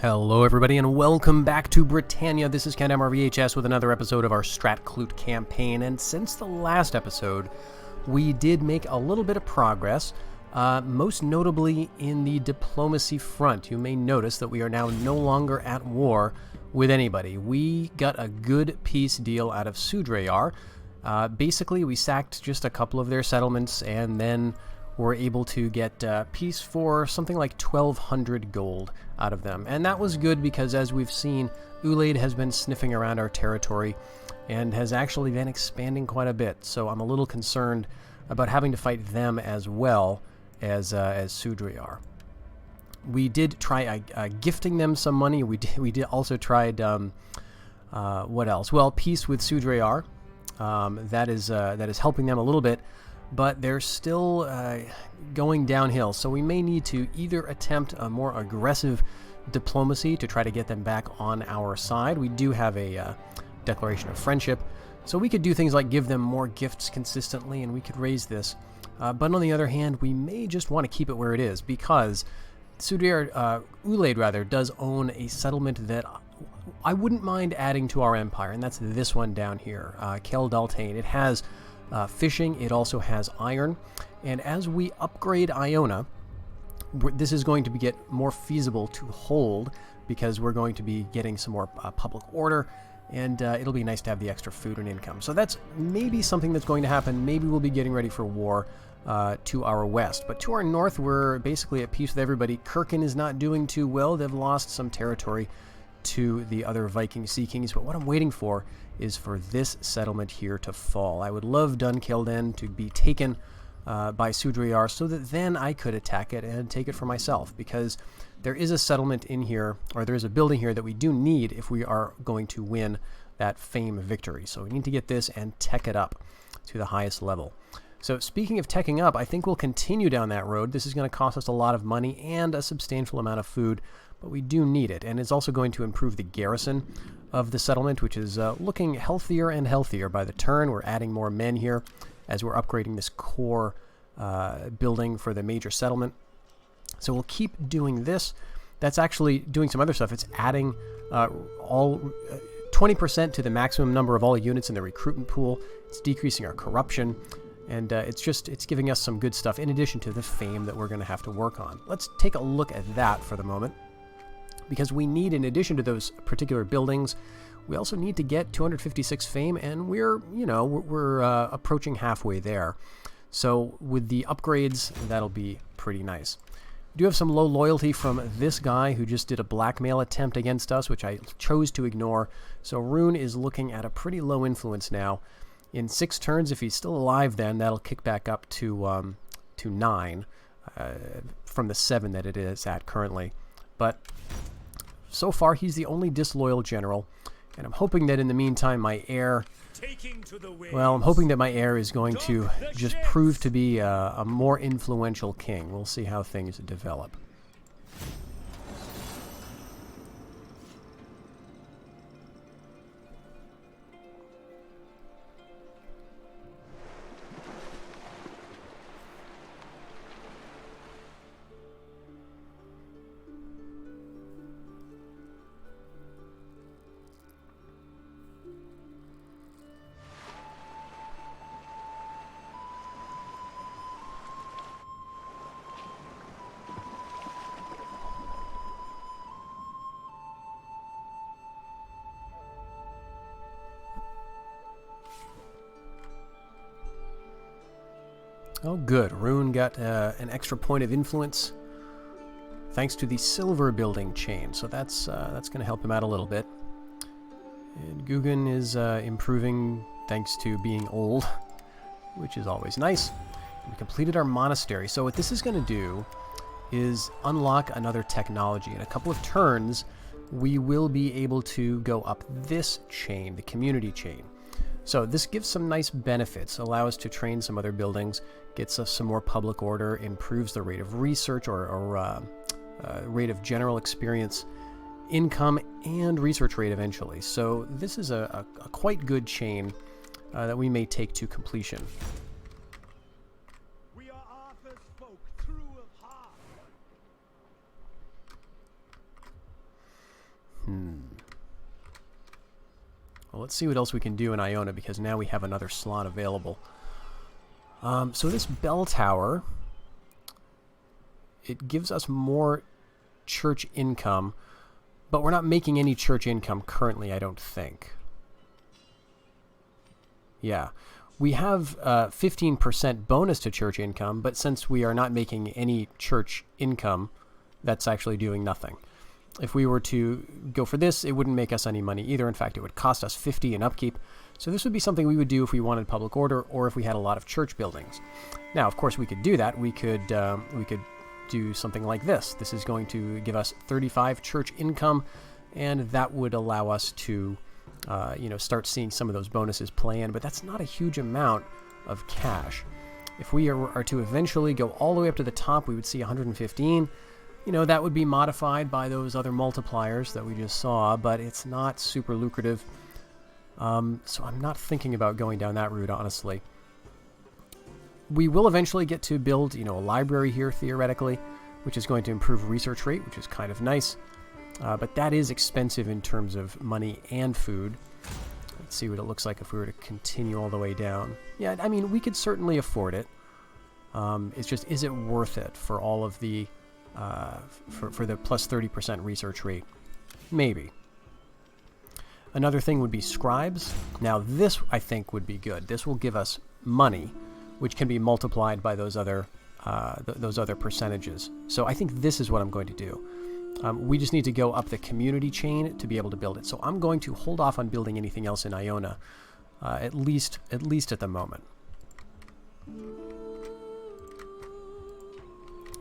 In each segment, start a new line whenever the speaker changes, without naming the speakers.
Hello everybody and welcome back to Britannia. This is KentMRVHS with another episode of our Strat Clut campaign, and since the last episode we did make a little bit of progress, most notably in the diplomacy front. You may notice that we are now no longer at war with anybody. We got a good peace deal out of Sudrayar. Basically we sacked just a couple of their settlements and then were able to get peace for something like 1,200 gold out of them. And that was good because, as we've seen, Ulaid has been sniffing around our territory and has actually been expanding quite a bit. So I'm a little concerned about having to fight them as well as Sudrayar. We did try gifting them some money. We did also tried what else? Well, peace with Sudrayar. That is helping them a little bit, but they're still going downhill. So we may need to either attempt a more aggressive diplomacy to try to get them back on our side. We do have a declaration of friendship, so we could do things like give them more gifts consistently, and we could raise this. But on the other hand, we may just want to keep it where it is, because Ulaid rather does own a settlement that I wouldn't mind adding to our empire, and that's this one down here, Kel Daltain. It has fishing, it also has iron, and as we upgrade Iona, this is going to get more feasible to hold because we're going to be getting some more public order, and it'll be nice to have the extra food and income. So that's maybe something that's going to happen. Maybe we'll be getting ready for war to our west, but to our north we're basically at peace with everybody. Kirkin is not doing too well. They've lost some territory to the other Viking Sea Kings, but what I'm waiting for is for this settlement here to fall. I would love Dunkilden to be taken by Sudrayar so that then I could attack it and take it for myself, because there is a settlement in here, or there is a building here that we do need if we are going to win that fame victory. So we need to get this and tech it up to the highest level. So speaking of teching up, I think we'll continue down that road. This is going to cost us a lot of money and a substantial amount of food, but we do need it, and it's also going to improve the garrison of the settlement, which is looking healthier and healthier by the turn. We're adding more men here as we're upgrading this core building for the major settlement. So we'll keep doing this. That's actually doing some other stuff. It's adding 20% to the maximum number of all units in the recruitment pool. It's decreasing our corruption, and it's giving us some good stuff in addition to the fame that we're going to have to work on. Let's take a look at that for the moment, because we need, in addition to those particular buildings, we also need to get 256 fame, and we're approaching halfway there. So with the upgrades, that'll be pretty nice. We do have some low loyalty from this guy who just did a blackmail attempt against us, which I chose to ignore. So Rune is looking at a pretty low influence now. In 6 turns, if he's still alive, then that'll kick back up to 9 from the 7 that it is at currently. But so far, he's the only disloyal general, and I'm hoping that in the meantime my heir, well, I'm hoping that my heir is going to just prove to be a more influential king. We'll see how things develop. Oh good, Rune got an extra point of influence thanks to the silver building chain, so that's going to help him out a little bit. And Guggen is improving thanks to being old, which is always nice. We completed our monastery, so what this is going to do is unlock another technology. In a couple of turns, we will be able to go up this chain, the community chain. So this gives some nice benefits, allow us to train some other buildings, gets us some more public order, improves the rate of research or rate of general experience, income, and research rate eventually. So this is a quite good chain that we may take to completion. We are Arthur's folk, true of heart. Well, let's see what else we can do in Iona, because now we have another slot available. So this bell tower, it gives us more church income, but we're not making any church income currently, I don't think. Yeah. We have 15% bonus to church income, but since we are not making any church income, that's actually doing nothing. If we were to go for this, it wouldn't make us any money either. In fact, it would cost us 50 in upkeep. So this would be something we would do if we wanted public order or if we had a lot of church buildings. Now, of course, we could do that. We could do something like this. This is going to give us 35 church income, and that would allow us to start seeing some of those bonuses play in. But that's not a huge amount of cash. If we are to eventually go all the way up to the top, we would see 115. That would be modified by those other multipliers that we just saw, but it's not super lucrative. So I'm not thinking about going down that route, honestly. We will eventually get to build, a library here, theoretically, which is going to improve research rate, which is kind of nice. But that is expensive in terms of money and food. Let's see what it looks like if we were to continue all the way down. Yeah, I mean, we could certainly afford it. It's just, is it worth it for all of the... for the plus 30% research rate? Maybe. Another thing would be scribes. Now this, I think, would be good. This will give us money, which can be multiplied by those other percentages. So I think this is what I'm going to do. We just need to go up the community chain to be able to build it. So I'm going to hold off on building anything else in Iona, at least at the moment.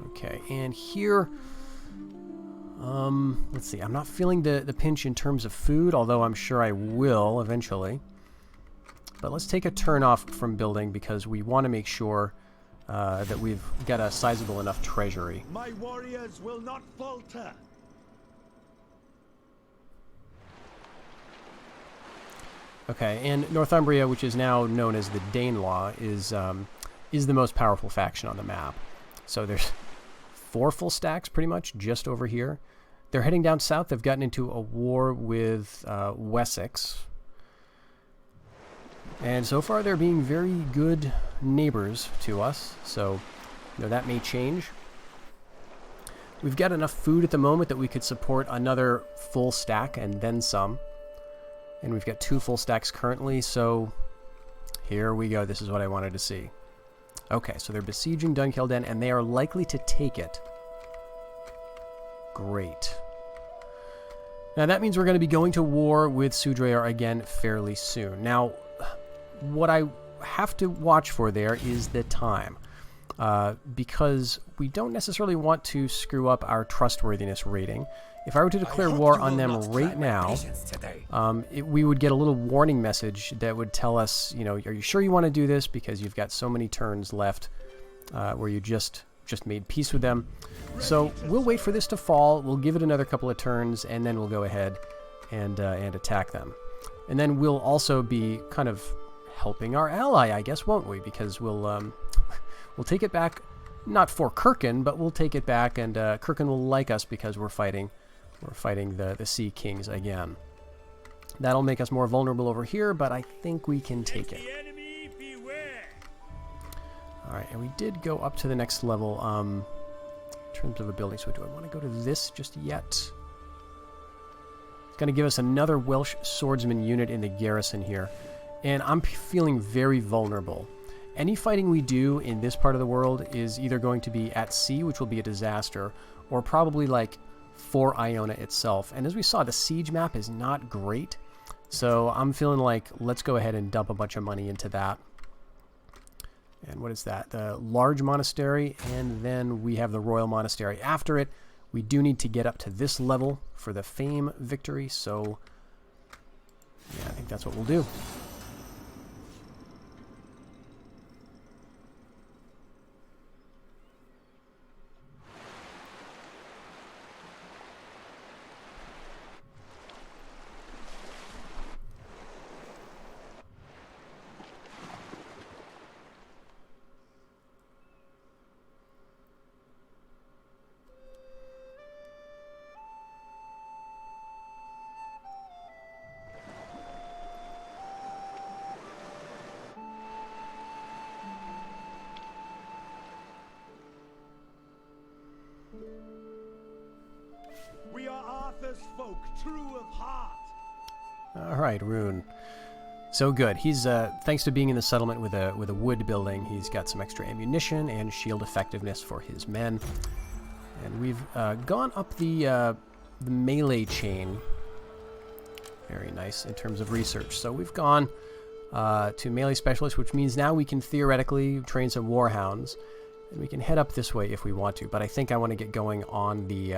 Okay, and here, let's see, I'm not feeling the pinch in terms of food, although I'm sure I will eventually. But let's take a turn off from building because we want to make sure that we've got a sizable enough treasury.
My warriors will not falter.
Okay, and Northumbria, which is now known as the Danelaw, is the most powerful faction on the map. So there's 4 full stacks, pretty much, just over here. They're heading down south. They've gotten into a war with Wessex. And so far, they're being very good neighbors to us. So, that may change. We've got enough food at the moment that we could support another full stack and then some. And we've got 2 full stacks currently, so here we go. This is what I wanted to see. Okay, so they're besieging Dunkelden, and they are likely to take it. Great. Now, that means we're going to be going to war with Sudreyar again fairly soon. Now, what I have to watch for there is the time, because we don't necessarily want to screw up our trustworthiness rating. If I were to declare war on them right now, we would get a little warning message that would tell us, are you sure you want to do this? Because you've got so many turns left where you just made peace with them. So we'll wait for this to fall. We'll give it another couple of turns, and then we'll go ahead and attack them. And then we'll also be kind of helping our ally, I guess, won't we? Because we'll take it back, not for Kirkin, but we'll take it back, and Kirkin will like us because we're fighting the Sea Kings again. That'll make us more vulnerable over here, but I think we can take it. Alright, and we did go up to the next level in terms of a building. So do I want to go to this just yet? It's going to give us another Welsh swordsman unit in the garrison here. And I'm feeling very vulnerable. Any fighting we do in this part of the world is either going to be at sea, which will be a disaster, or probably like for Iona itself. And as we saw, the siege map is not great. So I'm feeling like let's go ahead and dump a bunch of money into that. And what is that? The large monastery, and then we have the royal monastery after it. We do need to get up to this level for the fame victory, so yeah, I think that's what we'll do.
warriors folk true of heart.
All right, Rune. So good. He's thanks to being in the settlement with a wood building, he's got some extra ammunition and shield effectiveness for his men. And we've gone up the melee chain. Very nice in terms of research. So we've gone to melee specialist, which means now we can theoretically train some warhounds, and we can head up this way if we want to. But I think I want to get going on the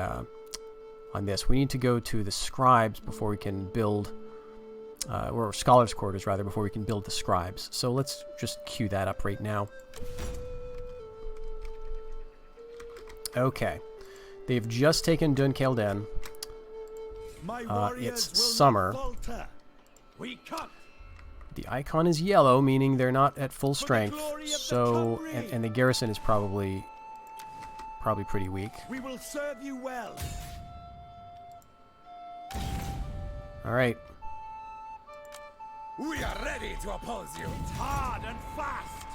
on this. We need to go to the scribes before we can build, or scholars' quarters rather, before we can build the scribes. So let's just queue that up right now. Okay, they've just taken Dun Kelden. It's summer.
We cut.
The icon is yellow, meaning they're not at full strength. So, and the garrison is probably pretty weak.
We will serve you well.
All right.
We are ready to oppose you.
Hard and fast.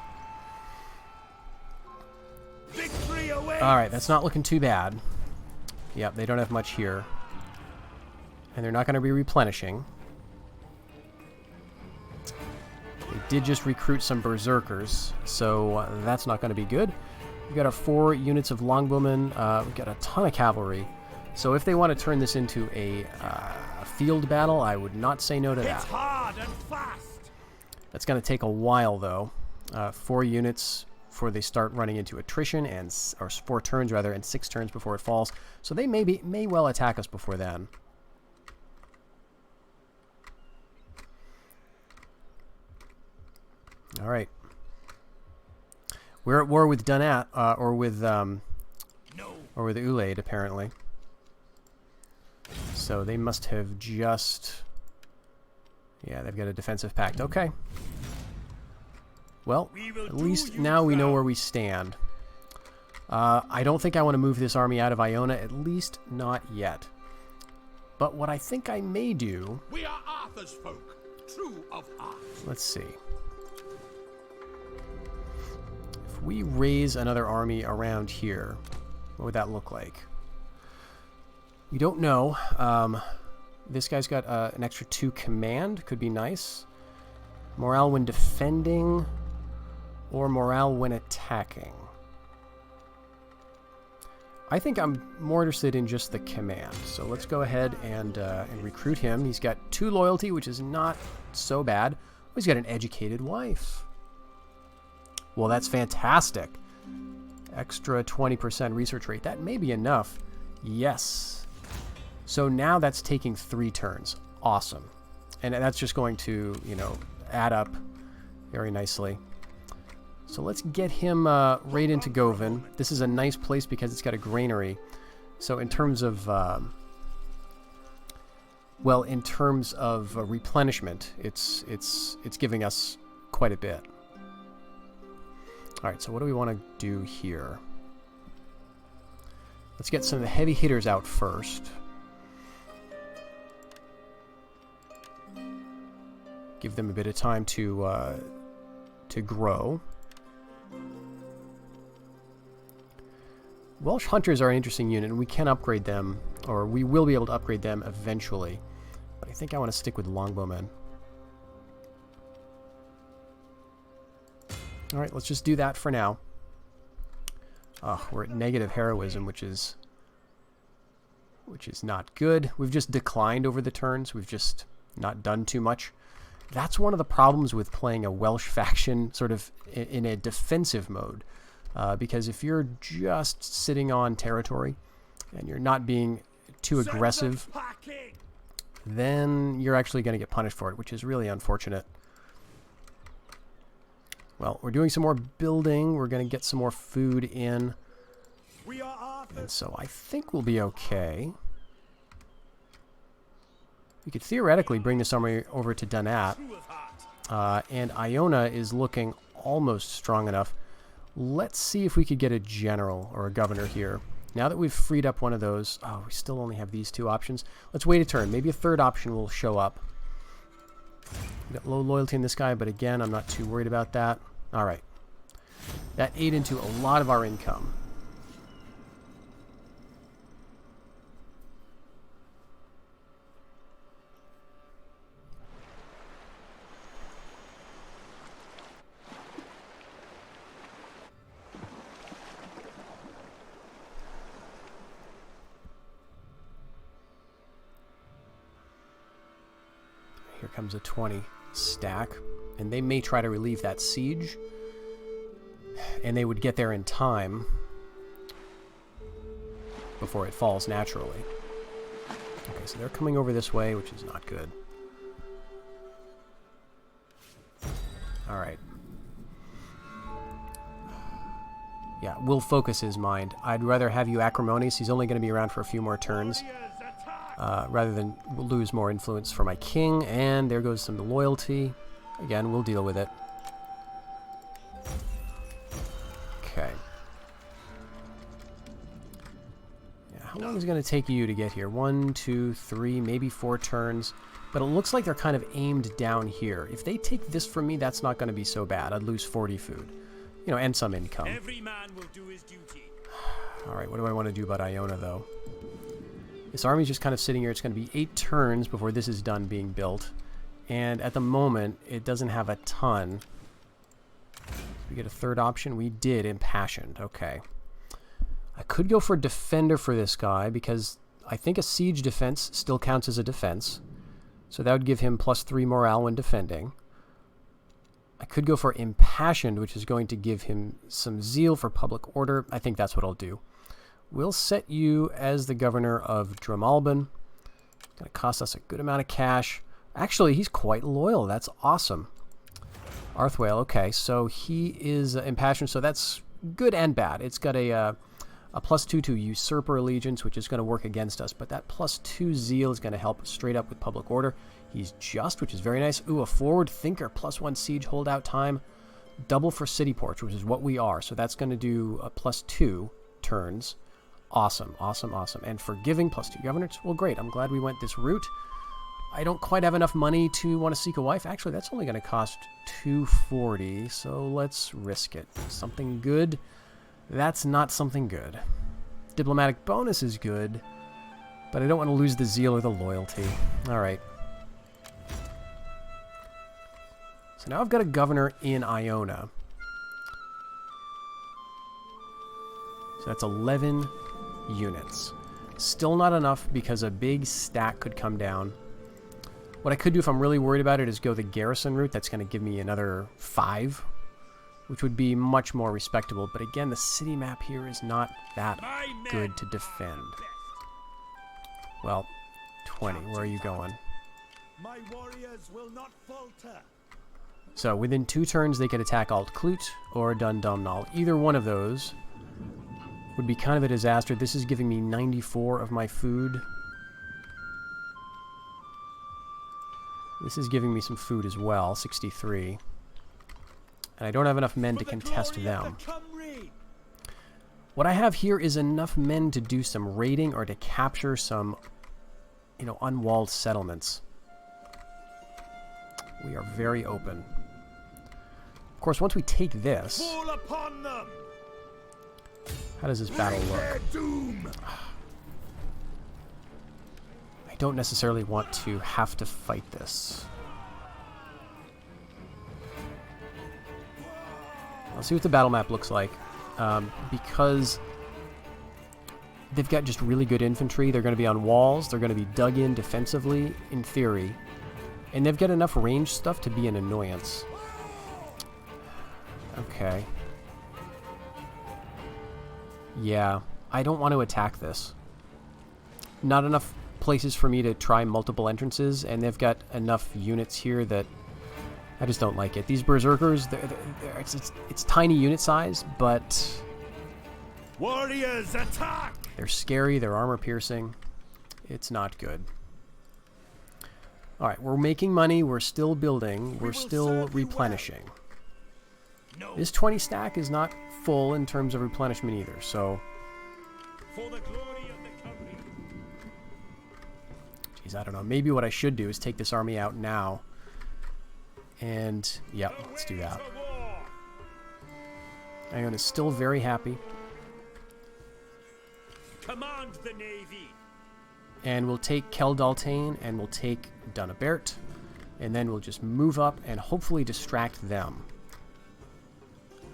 Victory awaits.
All right, that's not looking too bad. Yep, they don't have much here. And they're not going to be replenishing. They did just recruit some berserkers, so that's not going to be good. We've got our 4 units of longbowmen. We've got a ton of cavalry. So if they want to turn this into a field battle, I would not say no to that.
It's hard and fast.
That's going to take a while, though. 4 units before they start running into attrition, or 4 turns rather, and 6 turns before it falls. So they may well attack us before then. All right. We're at war with Dunat, or with Ulaid, apparently. So they must have just... Yeah, they've got a defensive pact. Okay. Well, at least now we know where we stand. I don't think I want to move this army out of Iona, at least not yet. But what I think I may do...
We are Arthur's folk, true of heart.
Let's see. If we raise another army around here, what would that look like? We don't know. This guy's got an extra 2 command. Could be nice. Morale when defending, or morale when attacking. I think I'm more interested in just the command. So let's go ahead and recruit him. He's got 2 loyalty, which is not so bad. Oh, he's got an educated wife. Well, that's fantastic. Extra 20% research rate. That may be enough. Yes. So now that's taking 3 turns. Awesome. And that's just going to, you know, add up very nicely. So let's get him right into Govan. This is a nice place because it's got a granary. So in terms of, well, in terms of replenishment, it's giving us quite a bit. All right, so what do we want to do here? Let's get some of the heavy hitters out first. Give them a bit of time to grow. Welsh Hunters are an interesting unit, and we can upgrade them, or we will be able to upgrade them eventually. But I think I want to stick with Longbowmen. Alright, let's just do that for now. Oh, we're at negative heroism, which is not good. We've just declined over the turns. We've just not done too much. That's one of the problems with playing a Welsh faction sort of in a defensive mode. Because if you're just sitting on territory and you're not being too aggressive, then you're actually going to get punished for it, which is really unfortunate. Well, we're doing some more building. We're going to get some more food in. And so I think we'll be okay. We could theoretically bring this army over to Dunat. And Iona is looking almost strong enough. Let's see if we could get a general or a governor here. Now that we've freed up one of those... Oh, we still only have these 2 options. Let's wait a turn. Maybe a 3rd option will show up. We've got low loyalty in this guy, but again, I'm not too worried about that. Alright. That ate into a lot of our income. here comes a 20 stack. And they may try to relieve that siege. And they would get there in time before it falls naturally. Okay, so they're coming over this way, which is not good. Alright. Yeah, we'll focus his mind. I'd rather have you acrimonious. He's only going to be around for a few more turns. Rather than lose more influence for my king. And there goes some loyalty. Again, we'll deal with it. Okay. Yeah, how long is it going to take you to get here? 1, 2, 3, maybe 4 turns. But it looks like they're kind of aimed down here. If they take this from me, that's not going to be so bad. I'd lose 40 food. You know, and some income.
Every man will do his duty.
Alright, what do I want to do about Iona, though? This army's just kind of sitting here. It's going to be 8 turns before this is done being built. And at the moment, it doesn't have a ton. We get a third option. We did Impassioned. Okay. I could go for Defender for this guy, because I think a siege defense still counts as a defense. So that would give him +3 morale when defending. I could go for Impassioned, which is going to give him some zeal for public order. I think that's what I'll do. We'll set you as the governor of Drumalbin. It's going to cost us a good amount of cash. Actually, he's quite loyal. That's awesome. Arthwale, okay, so he is Impassioned, so that's good and bad. It's got a +2 to Usurper Allegiance, which is going to work against us, but that +2 zeal is going to help straight up with public order. He's just, which is very nice. Ooh, a Forward Thinker, +1 siege holdout time. Double for City Porch, which is what we are, so that's going to do a +2 turns. Awesome, awesome, awesome. And Forgiving, +2 governance. Well, great. I'm glad we went this route. I don't quite have enough money to want to seek a wife. Actually, that's only going to cost 240, so let's risk it. Something good. That's not something good. Diplomatic bonus is good, but I don't want to lose the zeal or the loyalty. All right. So now I've got a governor in Iona. So that's 11 units. Still not enough because a big stack could come down. What I could do if I'm really worried about it is go the garrison route. That's going to give me another 5, which would be much more respectable. But again, the city map here is not that good to defend. Well, 20. Where are you going?
My warriors will not falter.
So within 2 turns, they could attack Alt Clut or Dundumnal. Either one of those would be kind of a disaster. This is giving me 94 of my food. This is giving me some food as well, 63. And I don't have enough men to contest them. What I have here is enough men to do some raiding or to capture some, you know, unwalled settlements. We are very open. Of course, once we take this,
Fall upon them.
how does this battle look? I don't necessarily want to have to fight this. I'll see what the battle map looks like. Because they've got just really good infantry. They're going to be on walls. They're going to be dug in defensively, in theory. And they've got enough range stuff to be an annoyance. Okay. Yeah, I don't want to attack this. Not enough places for me to try multiple entrances, and they've got enough units here that I just don't like it. These berserkers, it's tiny unit size, but
Warriors attack!
They're scary, they're armor piercing. It's not good. Alright, we're making money, we're still building, we're still replenishing.
No.
This 20 stack is not full in terms of replenishment either, so...
For the glory of the company.
Jeez, I don't know. Maybe what I should do is take this army out now. And, yeah, let's do that. Iona is still very happy.
Command the navy.
And we'll take Keldaltane and we'll take Dunabert. And then we'll just move up and hopefully distract them.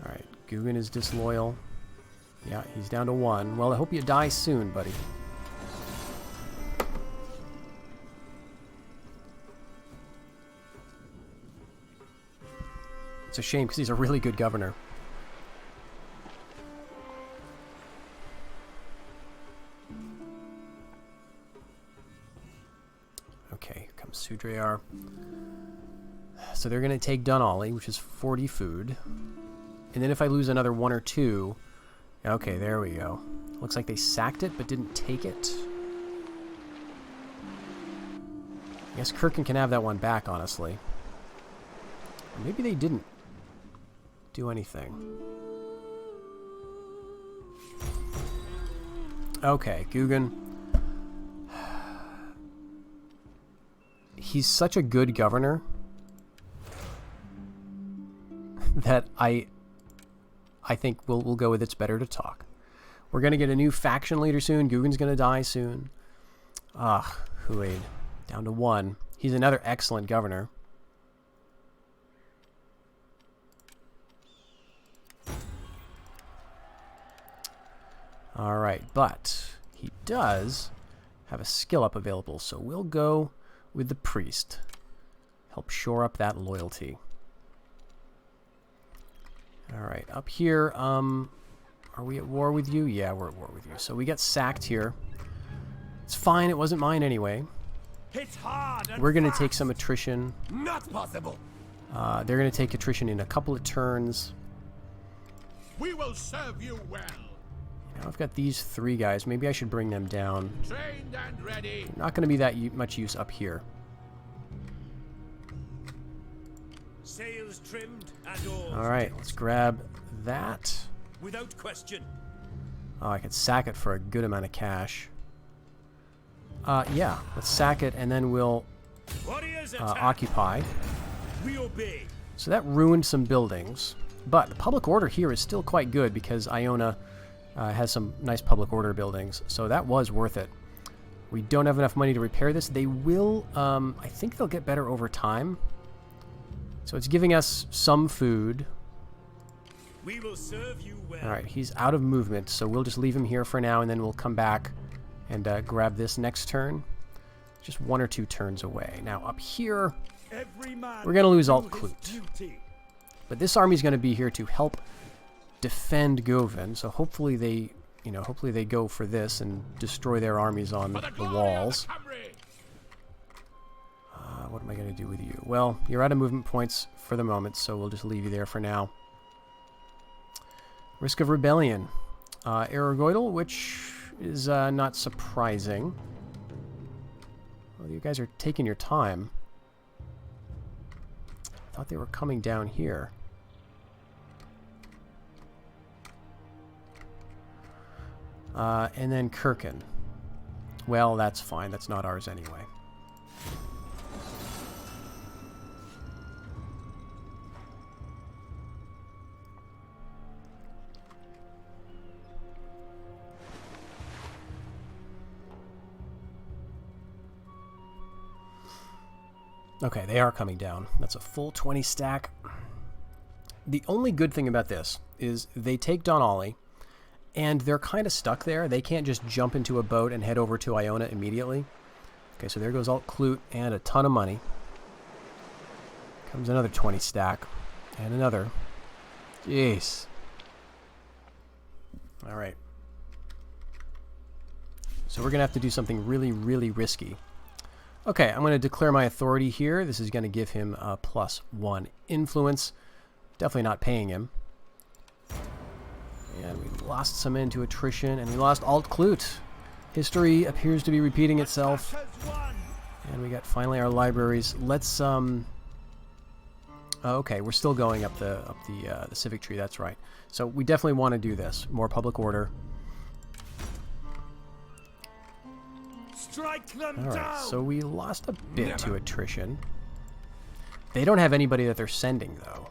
Alright, Guggen is disloyal. Yeah, he's down to 1. Well, I hope you die soon, buddy. It's a shame because he's a really good governor. Okay, here comes Sudrayar. So they're going to take Dunolly, which is 40 food. And then if I lose another 1 or 2... Okay, there we go. Looks like they sacked it, but didn't take it. I guess Kirkin can have that one back, honestly. Or maybe they didn't do anything. Okay, Guggen. He's such a good governor that I think we'll go with it's better to talk. We're going to get a new faction leader soon. Guggen's going to die soon. Huaid. Down to 1. He's another excellent governor. Alright, but he does have a skill up available, so we'll go with the priest. Help shore up that loyalty. Alright, up here, are we at war with you? Yeah, we're at war with you. So we get sacked here. It's fine, it wasn't mine anyway.
It's hard and
We're going to
fast.
take some attrition.
Not possible.
They're going to take attrition in a couple of turns.
We will serve you well.
Now I've got these 3 guys. Maybe I should bring them down.
Trained and ready.
Not going to be that much use up here.
Sails trimmed and oars.
Alright, let's grab that.
Without question.
Oh, I could sack it for a good amount of cash. Yeah, let's sack it and then we'll
Warriors attack.
occupy.
We obey.
So that ruined some buildings. But the public order here is still quite good because Iona has some nice public order buildings. So that was worth it. We don't have enough money to repair this. They will, I think they'll get better over time. So it's giving us some food.
We will serve you well.
Alright, he's out of movement, so we'll just leave him here for now and then we'll come back and grab this next turn. Just 1 or 2 turns away. Now up here,
Every man
we're going to lose
do
Alt
his
Clut.
duty.
But this army's going to be here to help defend Govan, so hopefully they, hopefully they go for this and destroy their armies on
For the
the
glory
walls.
of the Cymry.
What am I going to do with you? Well, you're out of movement points for the moment, so we'll just leave you there for now. Risk of rebellion. Aragoidal, which is not surprising. Well, you guys are taking your time. I thought they were coming down here. And then Kirkin. Well, that's fine. That's not ours anyway. Okay, they are coming down. That's a full 20 stack. The only good thing about this is they take Donolly, and they're kind of stuck there. They can't just jump into a boat and head over to Iona immediately. Okay, so there goes Alt Clut and a ton of money. Comes another 20 stack. And another. Jeez. Alright. So we're going to have to do something really, really risky. Okay, I'm going to declare my authority here. This is going to give him a +1 influence. Definitely not paying him. And we lost some men to attrition, and we lost Alt Clut. History appears to be repeating itself.
Has won.
And we got finally our libraries. Let's oh, okay, we're still going up the civic tree. That's right. So we definitely want to do this. More public order.
Strike them
All right.
down.
So we lost a bit to attrition. They don't have anybody that they're sending though.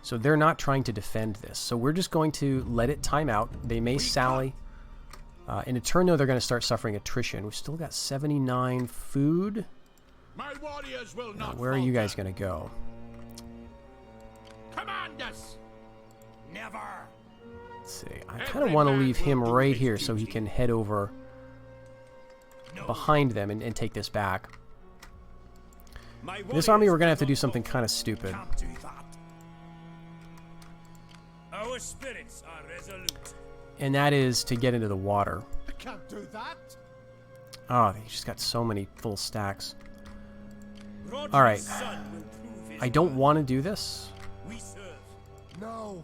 So they're not trying to defend this. So we're just going to let it time out. They may sally. In a turn, though, they're going to start suffering attrition. We've still got 79 food.
My warriors will not
Where are you guys
falter.
going to go?
Command us.
Never.
Let's see. I kind of want to leave him right here so he can head over
No.
behind them and take this back.
My
This army,
warriors
we're going to have to
cannot
do something
falter.
kind of stupid.
Can't do that. Our spirits are resolute.
and that is to get into the water.
I can't do that.
Oh, they just got so many full stacks.
Roger's
All right.
son will prove his
I don't
worth.
want to do this.
We serve.
No.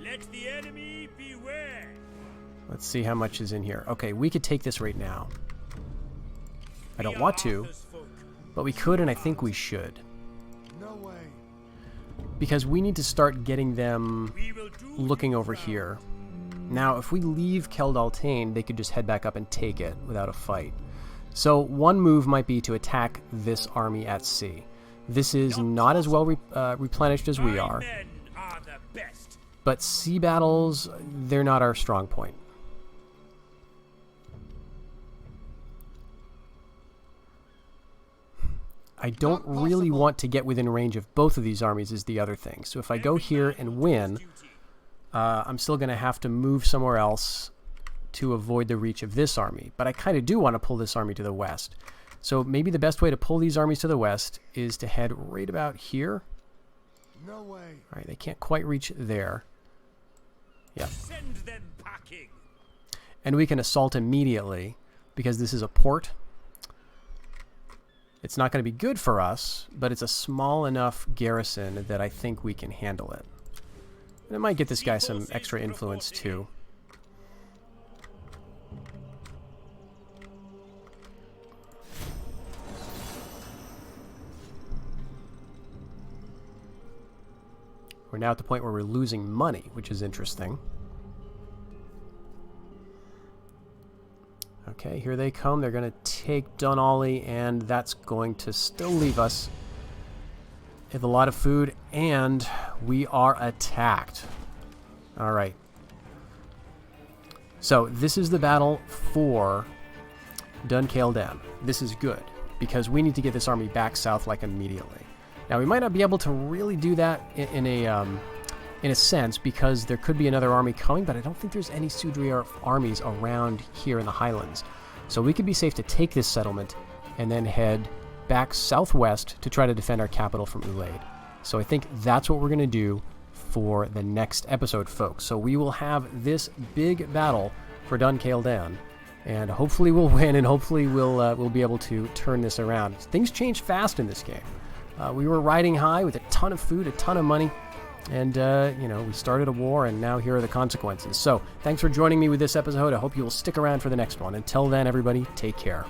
Let the enemy beware.
Let's see how much is in here. Okay, we could take this right now. I don't
We
want
are
to,
Arthur's folk.
but we could, and I think we should.
No way.
Because we need to start getting them
We will do
looking
you
over
proud.
here. Now, if we leave Keldaltane, they could just head back up and take it without a fight. So one move might be to attack this army at sea. This is not as well replenished as we
My
are,
men are the best.
but sea battles, they're not our strong point. I don't really want to get within range of both of these armies is the other thing. So if I go here and win, I'm still going to have to move somewhere else to avoid the reach of this army. But I kind of do want to pull this army to the west. So maybe the best way to pull these armies to the west is to head right about here.
No way.
All right, they can't quite reach there. Yeah.
Send them packing.
And we can assault immediately because this is a port. It's not going to be good for us, but it's a small enough garrison that I think we can handle it. And it might get this guy some extra influence too. We're now at the point where we're losing money, which is interesting. Okay, here they come. They're going to take Dunolly, and that's going to still leave us with a lot of food, and we are attacked. All right. So this is the battle for Duncaeldan. This is good, because we need to get this army back south, like, immediately. Now, we might not be able to really do that in a sense, because there could be another army coming, but I don't think there's any Sudri armies around here in the Highlands. So we could be safe to take this settlement and then head back southwest to try to defend our capital from Ulaid. So I think that's what we're going to do for the next episode, folks. So we will have this big battle for Duncaeldan, and hopefully we'll win, and hopefully we'll be able to turn this around. Things change fast in this game. We were riding high with a ton of food, a ton of money, and, you know, we started a war, and now here are the consequences. So, thanks for joining me with this episode. I hope you will stick around for the next one. Until then, everybody, take care.